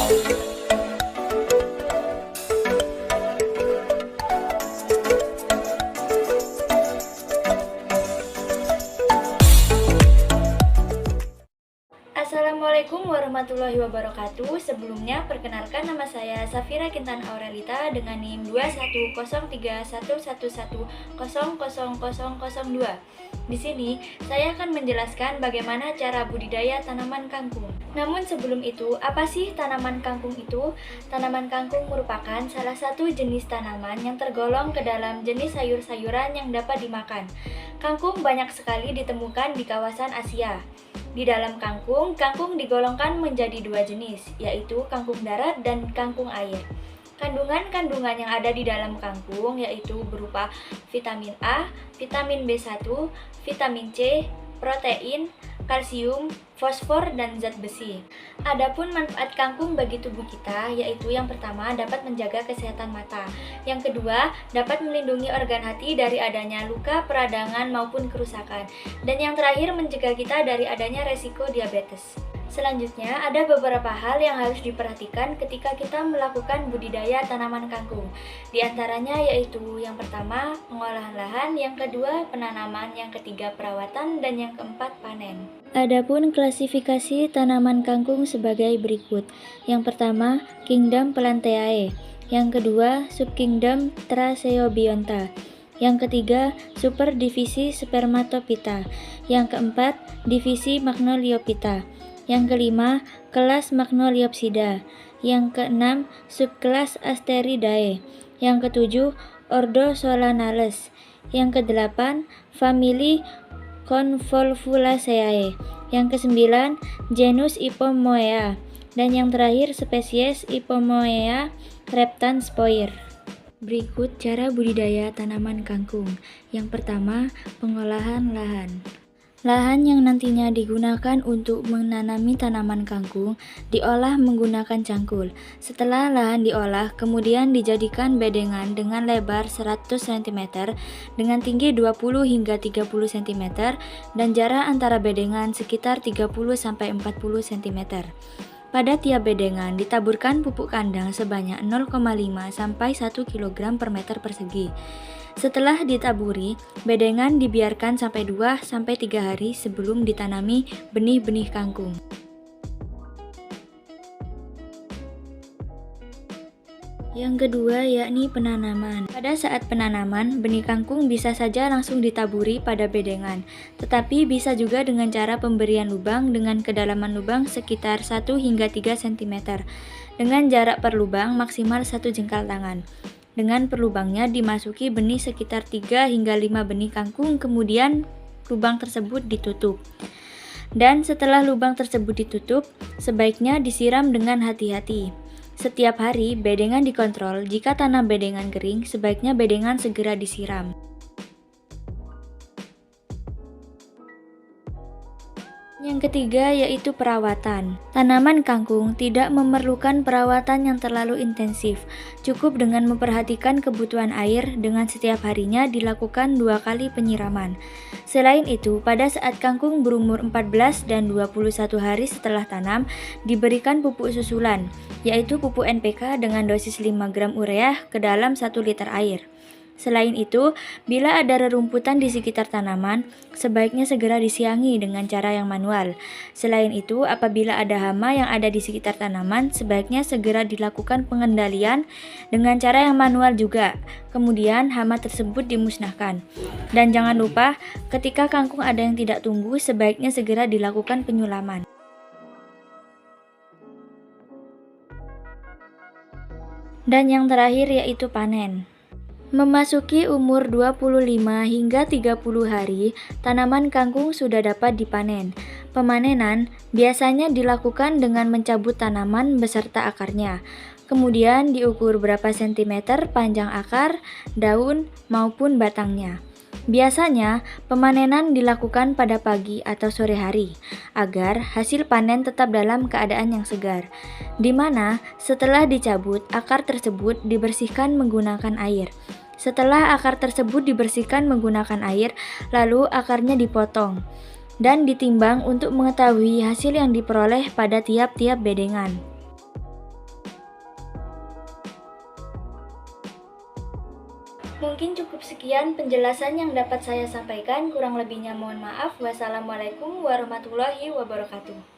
Assalamualaikum warahmatullahi wabarakatuh. Sebelumnya perkenalkan, nama saya Safira Kintan Aurelita dengan NIM 2103111000002. Di sini saya akan menjelaskan bagaimana cara budidaya tanaman kangkung. Namun sebelum itu, apa sih tanaman kangkung itu? Tanaman kangkung merupakan salah satu jenis tanaman yang tergolong ke dalam jenis sayur-sayuran yang dapat dimakan. Kangkung banyak sekali ditemukan di kawasan Asia. Di dalam kangkung digolongkan menjadi dua jenis, yaitu kangkung darat dan kangkung air. Kandungan-kandungan yang ada di dalam kangkung yaitu berupa vitamin A, vitamin B1, vitamin C, protein, kalsium, fosfor, dan zat besi. Adapun manfaat kangkung bagi tubuh kita yaitu yang pertama dapat menjaga kesehatan mata, yang kedua dapat melindungi organ hati dari adanya luka, peradangan maupun kerusakan, dan yang terakhir mencegah kita dari adanya resiko diabetes. Selanjutnya, ada beberapa hal yang harus diperhatikan ketika kita melakukan budidaya tanaman kangkung. Di antaranya yaitu yang pertama, pengolahan lahan, yang kedua, penanaman, yang ketiga, perawatan, dan yang keempat, panen. Adapun klasifikasi tanaman kangkung sebagai berikut. Yang pertama, Kingdom Plantae. Yang kedua, Subkingdom Tracheobionta. Yang ketiga, Superdivisi Spermatophyta. Yang keempat, Divisi Magnoliophyta. Yang kelima, kelas Magnoliopsida. Yang keenam, subkelas Asteridae. Yang ketujuh, ordo Solanales. Yang kedelapan, famili Convolvulaceae. Yang kesembilan, genus Ipomoea. Dan yang terakhir, spesies Ipomoea reptanspoir. Berikut cara budidaya tanaman kangkung. Yang pertama, pengolahan lahan. Lahan yang nantinya digunakan untuk menanami tanaman kangkung diolah menggunakan cangkul. Setelah lahan diolah, kemudian dijadikan bedengan dengan lebar 100 cm dengan tinggi 20 hingga 30 cm dan jarak antara bedengan sekitar 30-40 cm. Pada tiap bedengan ditaburkan pupuk kandang sebanyak 0,5 sampai 1 kg per meter persegi. Setelah ditaburi, bedengan dibiarkan sampai 2-3 hari sebelum ditanami benih-benih kangkung. Yang kedua yakni penanaman. Pada saat penanaman, benih kangkung bisa saja langsung ditaburi pada bedengan, tetapi bisa juga dengan cara pemberian lubang dengan kedalaman lubang sekitar 1 hingga 3 cm, dengan jarak per lubang maksimal 1 jengkal tangan. Dengan perlubangnya dimasuki benih sekitar 3 hingga 5 benih kangkung, kemudian lubang tersebut ditutup. Dan setelah lubang tersebut ditutup, sebaiknya disiram dengan hati-hati. Setiap hari bedengan dikontrol, jika tanah bedengan kering, sebaiknya bedengan segera disiram. Yang ketiga yaitu perawatan. Tanaman kangkung tidak memerlukan perawatan yang terlalu intensif. Cukup dengan memperhatikan kebutuhan air dengan setiap harinya dilakukan 2 kali penyiraman. Selain itu, pada saat kangkung berumur 14 dan 21 hari setelah tanam, diberikan pupuk susulan, yaitu pupuk NPK dengan dosis 5 gram urea ke dalam 1 liter air. Selain itu, bila ada rerumputan di sekitar tanaman, sebaiknya segera disiangi dengan cara yang manual. Selain itu, apabila ada hama yang ada di sekitar tanaman, sebaiknya segera dilakukan pengendalian dengan cara yang manual juga. Kemudian, hama tersebut dimusnahkan. Dan jangan lupa, ketika kangkung ada yang tidak tumbuh, sebaiknya segera dilakukan penyulaman. Dan yang terakhir yaitu panen. Memasuki umur 25 hingga 30 hari, tanaman kangkung sudah dapat dipanen. Pemanenan biasanya dilakukan dengan mencabut tanaman beserta akarnya. Kemudian diukur berapa sentimeter panjang akar, daun, maupun batangnya. Biasanya, pemanenan dilakukan pada pagi atau sore hari, agar hasil panen tetap dalam keadaan yang segar, di mana setelah dicabut, akar tersebut dibersihkan menggunakan air. Setelah akar tersebut dibersihkan menggunakan air, lalu akarnya dipotong dan ditimbang untuk mengetahui hasil yang diperoleh pada tiap-tiap bedengan. Mungkin cukup sekian penjelasan yang dapat saya sampaikan, kurang lebihnya mohon maaf. Wassalamualaikum warahmatullahi wabarakatuh.